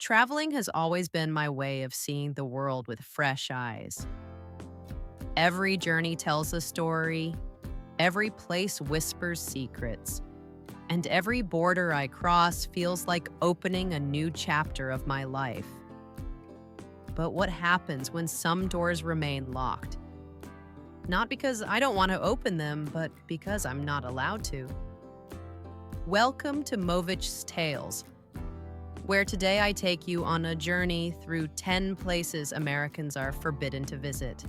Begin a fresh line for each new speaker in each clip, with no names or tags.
Traveling has always been my way of seeing the world with fresh eyes. Every journey tells a story, every place whispers secrets, and every border I cross feels like opening a new chapter of my life. But what happens when some doors remain locked? Not because I don't want to open them, but because I'm not allowed to. Welcome to Movich's Tales, where today I take you on a journey through 10 places Americans are forbidden to visit.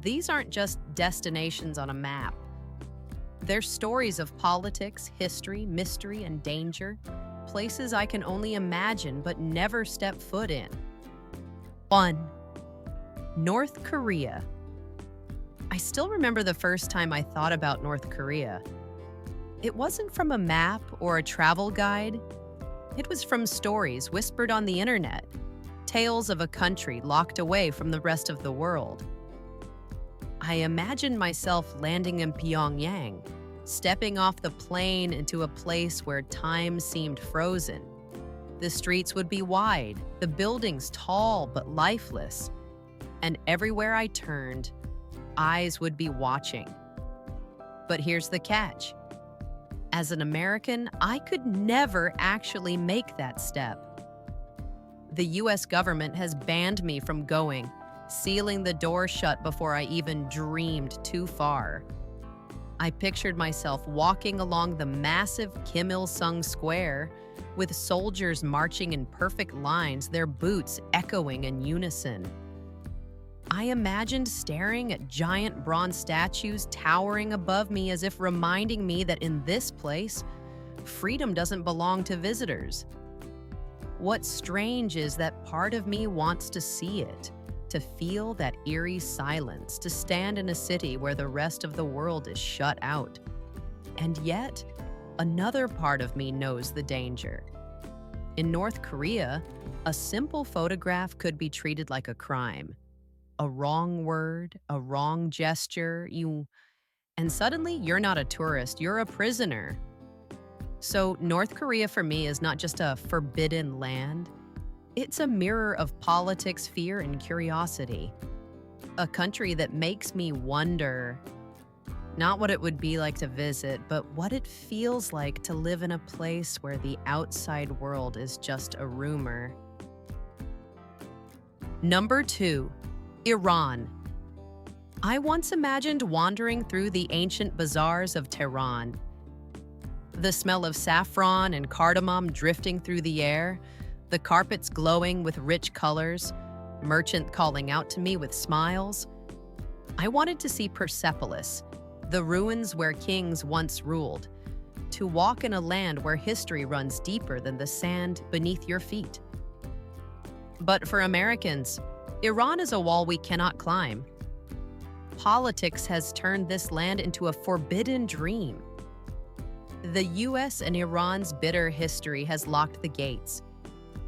These aren't just destinations on a map. They're stories of politics, history, mystery, and danger, places I can only imagine but never step foot in. 1. North Korea. I still remember the first time I thought about North Korea. It wasn't from a map or a travel guide. It was from stories whispered on the internet, tales of a country locked away from the rest of the world. I imagined myself landing in Pyongyang, stepping off the plane into a place where time seemed frozen. The streets would be wide, the buildings tall but lifeless, and everywhere I turned, eyes would be watching. But here's the catch. As an American, I could never actually make that step. The US government has banned me from going, sealing the door shut before I even dreamed too far. I pictured myself walking along the massive Kim Il-sung Square with soldiers marching in perfect lines, their boots echoing in unison. I imagined staring at giant bronze statues towering above me as if reminding me that in this place, freedom doesn't belong to visitors. What's strange is that part of me wants to see it, to feel that eerie silence, to stand in a city where the rest of the world is shut out. And yet, another part of me knows the danger. In North Korea, a simple photograph could be treated like a crime. A wrong word, a wrong gesture, and suddenly you're not a tourist, you're a prisoner. So North Korea for me is not just a forbidden land. It's a mirror of politics, fear, and curiosity. A country that makes me wonder not what it would be like to visit, but what it feels like to live in a place where the outside world is just a rumor. Number 2. Iran. I once imagined wandering through the ancient bazaars of Tehran. The smell of saffron and cardamom drifting through the air, the carpets glowing with rich colors, merchant calling out to me with smiles. I wanted to see Persepolis, the ruins where kings once ruled, to walk in a land where history runs deeper than the sand beneath your feet. But for Americans, Iran is a wall we cannot climb. Politics has turned this land into a forbidden dream. The US and Iran's bitter history has locked the gates,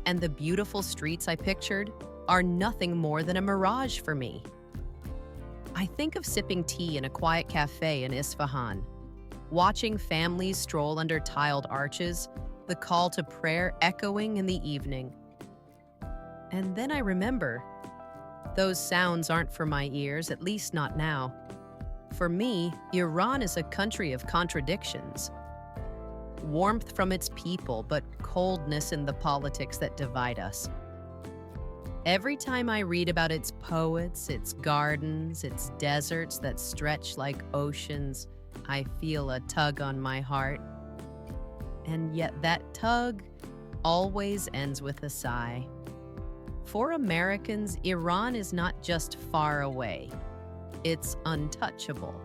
and the beautiful streets I pictured are nothing more than a mirage for me. I think of sipping tea in a quiet cafe in Isfahan, watching families stroll under tiled arches, the call to prayer echoing in the evening. And then I remember, those sounds aren't for my ears, at least not now. For me, Iran is a country of contradictions. Warmth from its people, but coldness in the politics that divide us. Every time I read about its poets, its gardens, its deserts that stretch like oceans, I feel a tug on my heart. And yet that tug always ends with a sigh. For Americans, Iran is not just far away, it's untouchable.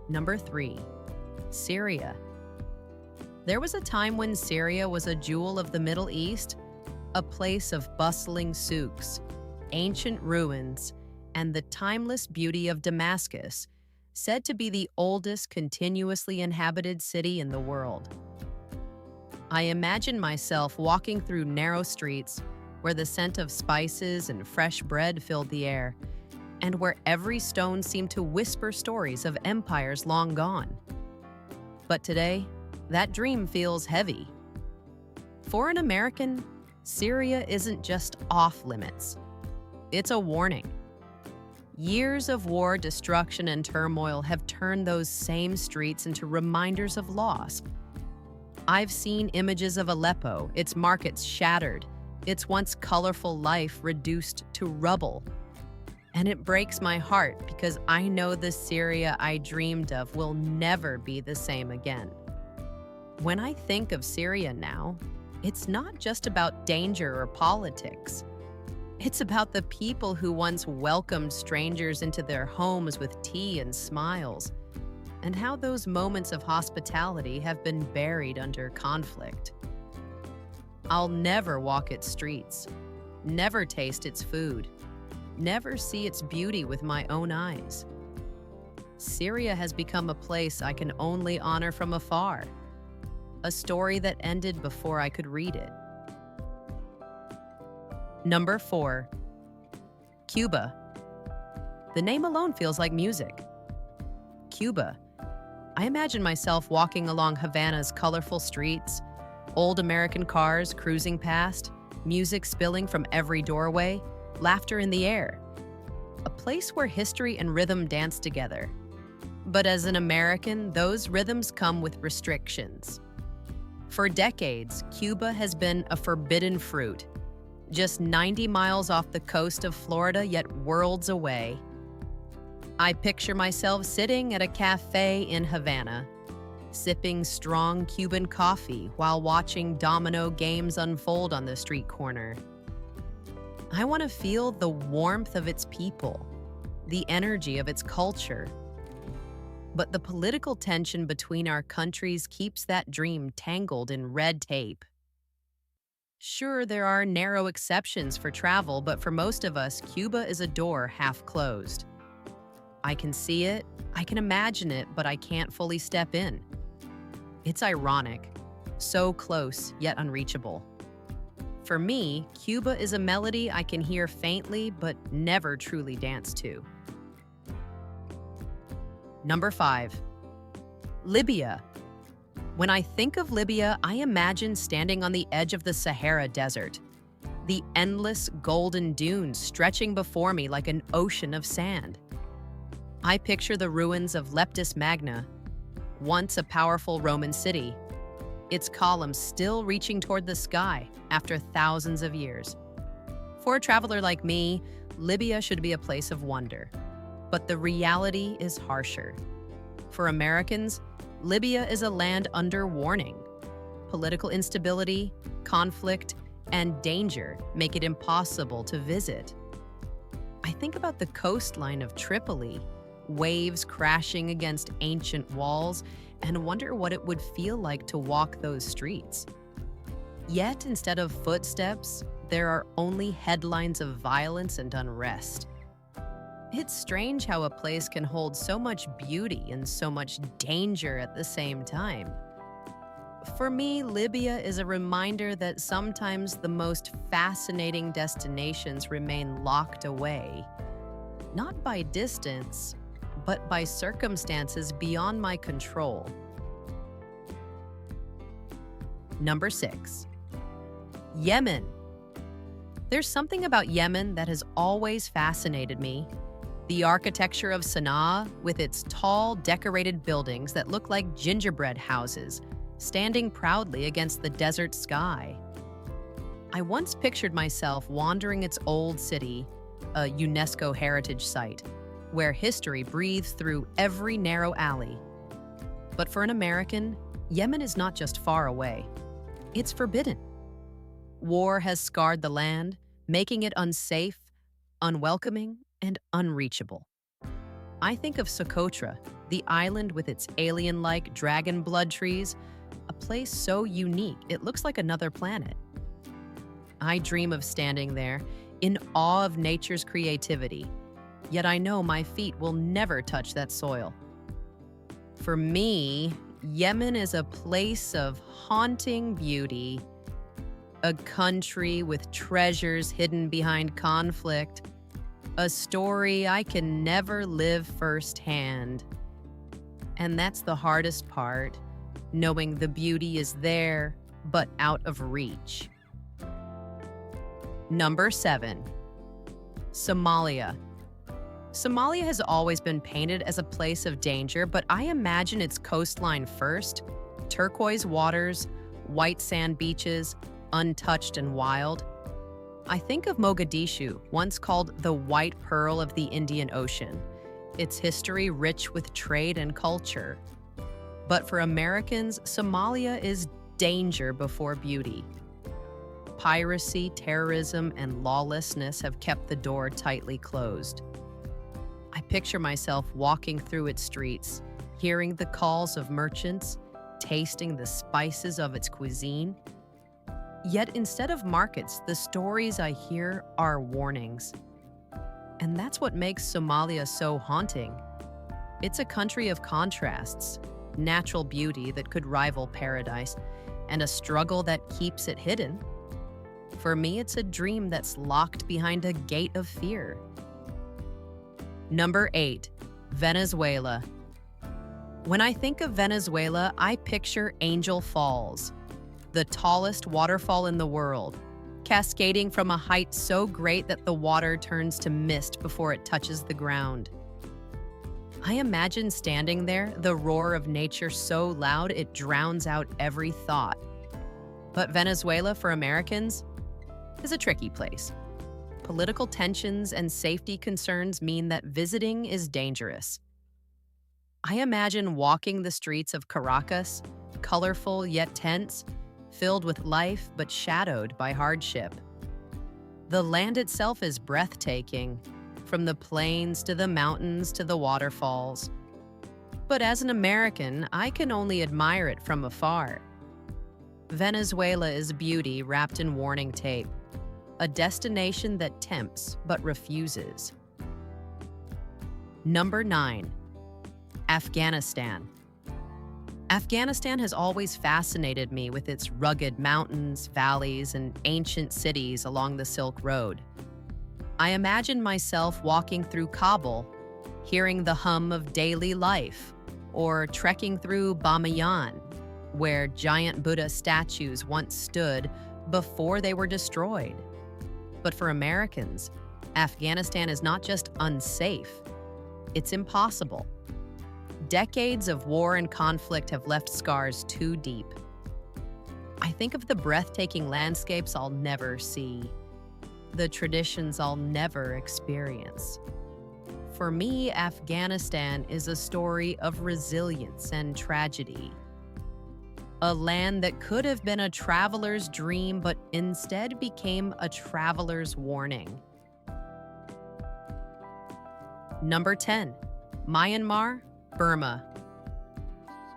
Number 3. Syria. There was a time when Syria was a jewel of the Middle East, a place of bustling souks, ancient ruins, and the timeless beauty of Damascus, said to be the oldest continuously inhabited city in the world. I imagine myself walking through narrow streets where the scent of spices and fresh bread filled the air, and where every stone seemed to whisper stories of empires long gone. But today, that dream feels heavy. For an American, Syria isn't just off limits, it's a warning. Years of war, destruction, and turmoil have turned those same streets into reminders of loss. I've seen images of Aleppo, its markets shattered, its once colorful life reduced to rubble. And it breaks my heart because I know the Syria I dreamed of will never be the same again. When I think of Syria now, it's not just about danger or politics. It's about the people who once welcomed strangers into their homes with tea and smiles, and how those moments of hospitality have been buried under conflict. I'll never walk its streets, never taste its food, never see its beauty with my own eyes. Syria has become a place I can only honor from afar, a story that ended before I could read it. Number 4. Cuba. The name alone feels like music. Cuba. I imagine myself walking along Havana's colorful streets, old American cars cruising past, music spilling from every doorway, laughter in the air. A place where history and rhythm dance together. But as an American, those rhythms come with restrictions. For decades, Cuba has been a forbidden fruit, just 90 miles off the coast of Florida, yet worlds away. I picture myself sitting at a cafe in Havana, sipping strong Cuban coffee while watching domino games unfold on the street corner. I want to feel the warmth of its people, the energy of its culture. But the political tension between our countries keeps that dream tangled in red tape. Sure, there are narrow exceptions for travel, but for most of us, Cuba is a door half closed. I can see it, I can imagine it, but I can't fully step in. It's ironic, so close yet unreachable. For me, Cuba is a melody I can hear faintly but never truly dance to. Number 5. Libya. When I think of Libya, I imagine standing on the edge of the Sahara Desert, the endless golden dunes stretching before me like an ocean of sand. I picture the ruins of Leptis Magna, once a powerful Roman city, its columns still reaching toward the sky after thousands of years. For a traveler like me, Libya should be a place of wonder, but the reality is harsher. For Americans, Libya is a land under warning. Political instability, conflict, and danger make it impossible to visit. I think about the coastline of Tripoli, waves crashing against ancient walls, and wonder what it would feel like to walk those streets. Yet, instead of footsteps, there are only headlines of violence and unrest. It's strange how a place can hold so much beauty and so much danger at the same time. For me, Libya is a reminder that sometimes the most fascinating destinations remain locked away, not by distance, but by circumstances beyond my control. Number 6. Yemen. There's something about Yemen that has always fascinated me. The architecture of Sana'a, with its tall, decorated buildings that look like gingerbread houses, standing proudly against the desert sky. I once pictured myself wandering its old city, a UNESCO heritage site, where history breathes through every narrow alley. But for an American, Yemen is not just far away. It's forbidden. War has scarred the land, making it unsafe, unwelcoming, and unreachable. I think of Socotra, the island with its alien-like dragon blood trees, a place so unique it looks like another planet. I dream of standing there, in awe of nature's creativity, yet I know my feet will never touch that soil. For me, Yemen is a place of haunting beauty, a country with treasures hidden behind conflict, a story I can never live firsthand. And that's the hardest part, knowing the beauty is there, but out of reach. Number 7. Somalia. Somalia has always been painted as a place of danger, but I imagine its coastline first: turquoise waters, white sand beaches, untouched and wild. I think of Mogadishu, once called the White Pearl of the Indian Ocean, its history rich with trade and culture. But for Americans, Somalia is danger before beauty. Piracy, terrorism, and lawlessness have kept the door tightly closed. I picture myself walking through its streets, hearing the calls of merchants, tasting the spices of its cuisine. Yet instead of markets, the stories I hear are warnings. And that's what makes Somalia so haunting. It's a country of contrasts: natural beauty that could rival paradise, and a struggle that keeps it hidden. For me, it's a dream that's locked behind a gate of fear. Number 8. Venezuela. When I think of Venezuela, I picture Angel Falls, the tallest waterfall in the world, cascading from a height so great that the water turns to mist before it touches the ground. I imagine standing there, the roar of nature so loud it drowns out every thought. But Venezuela, for Americans, is a tricky place. Political tensions and safety concerns mean that visiting is dangerous. I imagine walking the streets of Caracas, colorful yet tense, filled with life but shadowed by hardship. The land itself is breathtaking, from the plains to the mountains to the waterfalls. But as an American, I can only admire it from afar. Venezuela is beauty wrapped in warning tape, a destination that tempts but refuses. Number 9. Afghanistan. Afghanistan has always fascinated me with its rugged mountains, valleys, and ancient cities along the Silk Road. I imagine myself walking through Kabul, hearing the hum of daily life, or trekking through Bamiyan, where giant Buddha statues once stood before they were destroyed. But for Americans, Afghanistan is not just unsafe, it's impossible. Decades of war and conflict have left scars too deep. I think of the breathtaking landscapes I'll never see, the traditions I'll never experience. For me, Afghanistan is a story of resilience and tragedy. A land that could have been a traveler's dream, but instead became a traveler's warning. Number 10. Myanmar, Burma.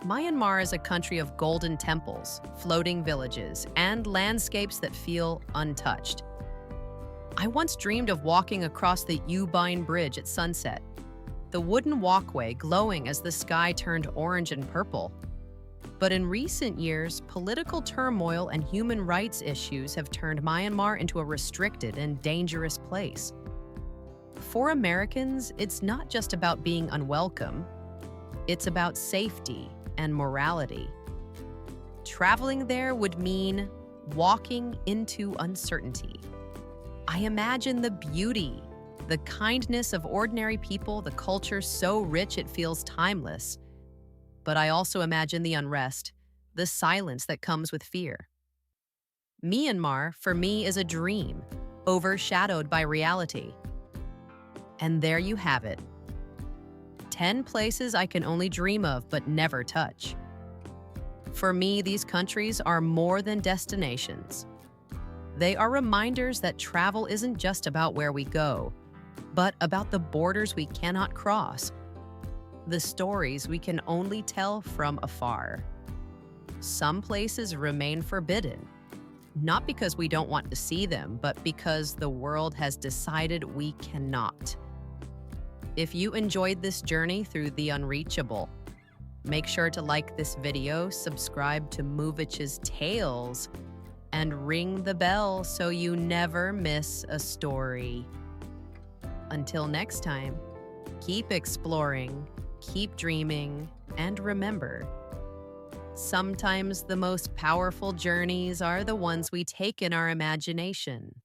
Myanmar is a country of golden temples, floating villages, and landscapes that feel untouched. I once dreamed of walking across the Ubine Bridge at sunset, the wooden walkway glowing as the sky turned orange and purple. But in recent years, political turmoil and human rights issues have turned Myanmar into a restricted and dangerous place. For Americans, it's not just about being unwelcome, it's about safety and morality. Traveling there would mean walking into uncertainty. I imagine the beauty, the kindness of ordinary people, the culture so rich it feels timeless. But I also imagine the unrest, the silence that comes with fear. Myanmar, for me, is a dream, overshadowed by reality. And there you have it. 10 places I can only dream of but never touch. For me, these countries are more than destinations. They are reminders that travel isn't just about where we go, but about the borders we cannot cross, the stories we can only tell from afar. Some places remain forbidden, not because we don't want to see them, but because the world has decided we cannot. If you enjoyed this journey through the unreachable, make sure to like this video, subscribe to Movich's Tales, and ring the bell so you never miss a story. Until next time, keep exploring, keep dreaming, and remember, Sometimes the most powerful journeys are the ones we take in our imagination.